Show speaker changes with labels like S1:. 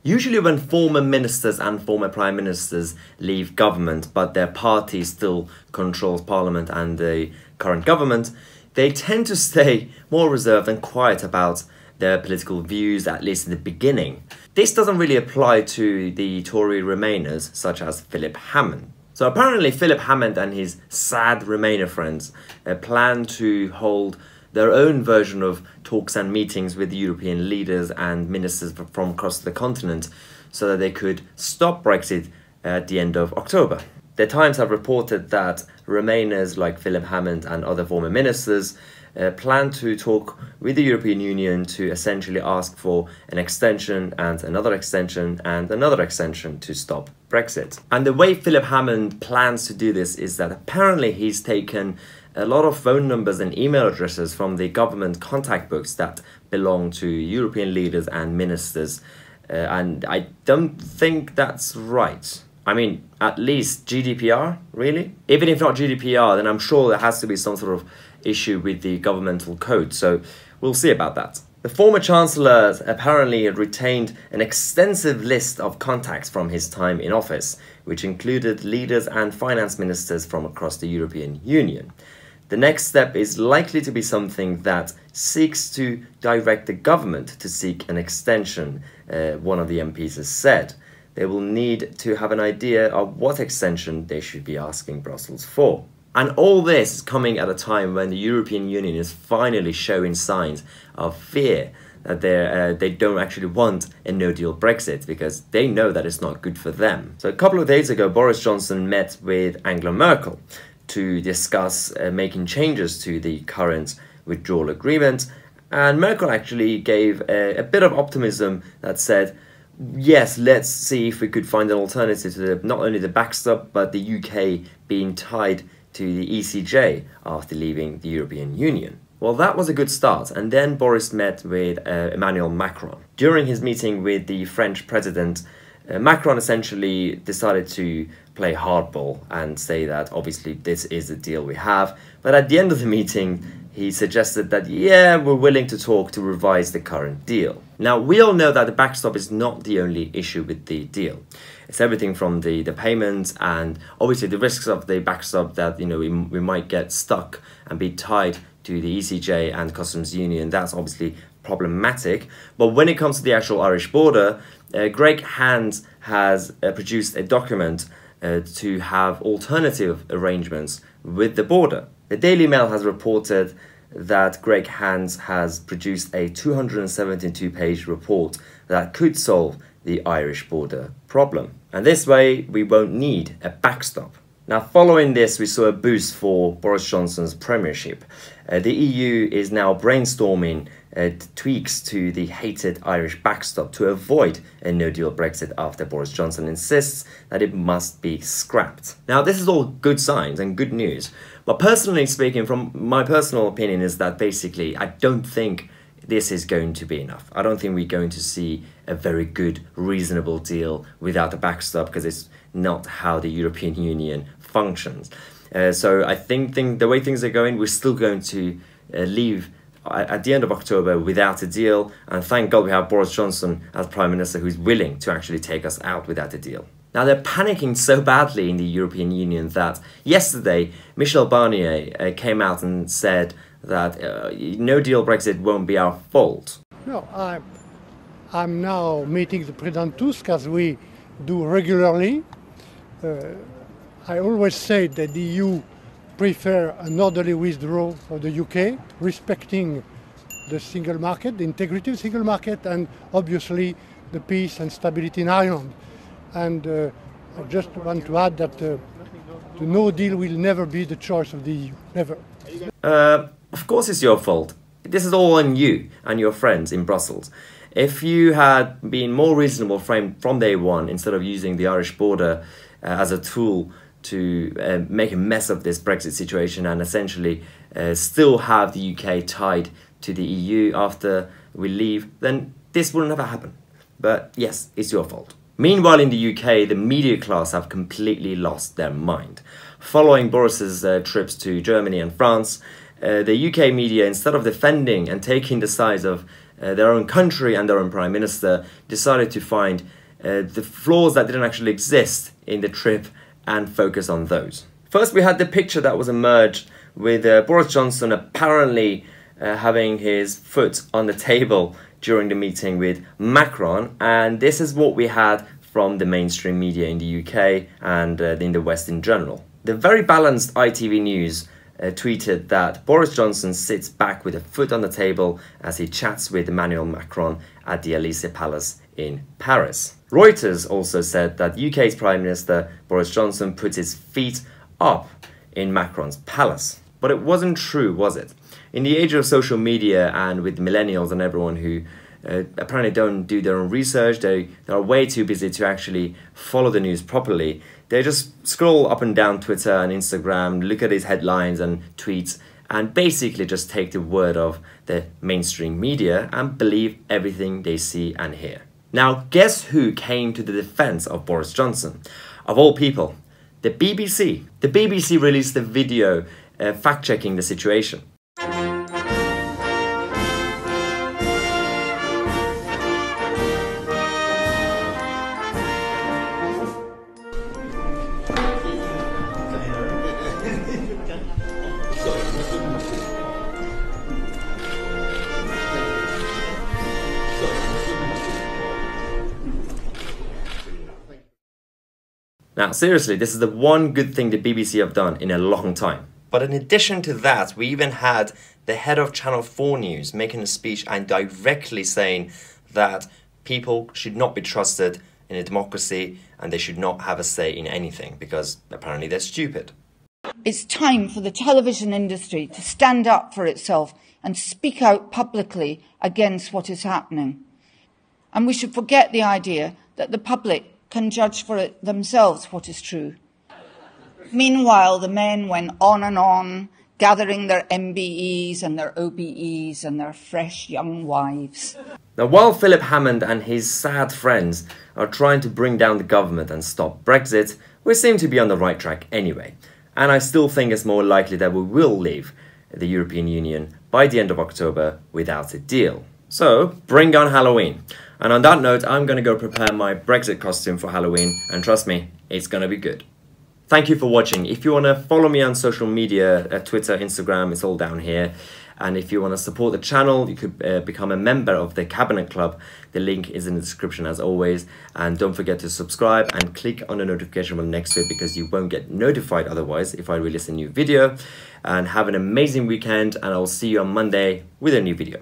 S1: Usually when former ministers and former prime ministers leave government, but their party still controls parliament and the current government, they tend to stay more reserved and quiet about their political views, at least in the beginning. This doesn't really apply to the Tory Remainers, such as Philip Hammond. So apparently Philip Hammond and his sad Remainer friends plan to hold their own version of talks and meetings with European leaders and ministers from across the continent so that they could stop Brexit at the end of October. The Times have reported that Remainers like Philip Hammond and other former ministers plan to talk with the European Union to essentially ask for an extension and another extension and another extension to stop Brexit. And the way Philip Hammond plans to do this is that apparently he's taken a lot of phone numbers and email addresses from the government contact books that belong to European leaders and ministers. And I don't think that's right. I mean, at least GDPR, really? Even if not GDPR, then I'm sure there has to be some sort of issue with the governmental code. So we'll see about that. The former Chancellor apparently retained an extensive list of contacts from his time in office, which included leaders and finance ministers from across the European Union. The next step is likely to be something that seeks to direct the government to seek an extension, one of the MPs has said. They will need to have an idea of what extension they should be asking Brussels for. And all this is coming at a time when the European Union is finally showing signs of fear that they don't actually want a no-deal Brexit because they know that it's not good for them. So a couple of days ago, Boris Johnson met with Angela Merkel to discuss making changes to the current withdrawal agreement. And Merkel actually gave a bit of optimism that said, yes, let's see if we could find an alternative to not only the backstop, but the UK being tied to the ECJ after leaving the European Union. Well, that was a good start, and then Boris met with Emmanuel Macron. During his meeting with the French president, Macron essentially decided to play hardball and say that obviously this is the deal we have, but at the end of the meeting he suggested that yeah, we're willing to talk to revise the current deal. Now, we all know that the backstop is not the only issue with the deal. It's everything from the payments and obviously the risks of the backstop that, you know, we might get stuck and be tied to the ECJ and Customs Union. That's obviously problematic. But when it comes to the actual Irish border, Greg Hand has produced a document to have alternative arrangements with the border. The Daily Mail has reported that Greg Hand has produced a 272-page report that could solve the Irish border problem. And this way, we won't need a backstop. Now, following this, we saw a boost for Boris Johnson's premiership. The EU is now brainstorming tweaks to the hated Irish backstop to avoid a no-deal Brexit after Boris Johnson insists that it must be scrapped. Now, this is all good signs and good news, but personally speaking, from my personal opinion, is that basically I don't think this is going to be enough. I don't think we're going to see a very good, reasonable deal without a backstop because it's not how the European Union functions. So I think the way things are going, we're still going to leave at the end of October without a deal, and thank God we have Boris Johnson as Prime Minister who's willing to actually take us out without a deal. Now, they're panicking so badly in the European Union that yesterday Michel Barnier came out and said that no-deal Brexit won't be our fault.
S2: No, I'm now meeting the President Tusk as we do regularly. I always say that the EU prefer an orderly withdrawal of the UK, respecting the single market, the integrity of the single market, and obviously the peace and stability in Ireland. And I just want to add that the no deal will never be the choice of the EU, never.
S1: Of course it's your fault. This is all on you and your friends in Brussels. If you had been more reasonable from day one, instead of using the Irish border as a tool to make a mess of this Brexit situation and essentially still have the UK tied to the EU after we leave, then this will never happen. But yes, it's your fault. Meanwhile, in the UK, the media class have completely lost their mind. Following Boris's trips to Germany and France, the UK media, instead of defending and taking the side of their own country and their own Prime Minister decided to find the flaws that didn't actually exist in the trip and focus on those. First, we had the picture that was emerged with Boris Johnson apparently having his foot on the table during the meeting with Macron, and this is what we had from the mainstream media in the UK and in the West in general. The very balanced ITV News tweeted that Boris Johnson sits back with a foot on the table as he chats with Emmanuel Macron at the Elysee Palace in Paris. Reuters also said that UK's Prime Minister Boris Johnson put his feet up in Macron's palace. But it wasn't true, was it? In the age of social media and with millennials and everyone who apparently don't do their own research, they are way too busy to actually follow the news properly. They just scroll up and down Twitter and Instagram, look at these headlines and tweets, and basically just take the word of the mainstream media and believe everything they see and hear. Now, guess who came to the defense of Boris Johnson? Of all people, the BBC. The BBC released a video fact-checking the situation. Now, seriously, this is the one good thing the BBC have done in a long time. But in addition to that, we even had the head of Channel 4 News making a speech and directly saying that people should not be trusted in a democracy and they should not have a say in anything because apparently they're stupid.
S3: It's time for the television industry to stand up for itself and speak out publicly against what is happening. And we should forget the idea that the public can judge for it themselves what is true. Meanwhile, the men went on, gathering their MBEs and their OBEs and their fresh young wives.
S1: Now, while Philip Hammond and his sad friends are trying to bring down the government and stop Brexit, we seem to be on the right track anyway. And I still think it's more likely that we will leave the European Union by the end of October without a deal. So, bring on Halloween. And on that note, I'm going to go prepare my Brexit costume for Halloween, and trust me, it's going to be good. Thank you for watching. If you want to follow me on social media, Twitter, Instagram, it's all down here. And if you want to support the channel, you could become a member of the Cabinet Club. The link is in the description as always. And don't forget to subscribe and click on the notification bell next to it because you won't get notified otherwise if I release a new video. And have an amazing weekend, and I'll see you on Monday with a new video.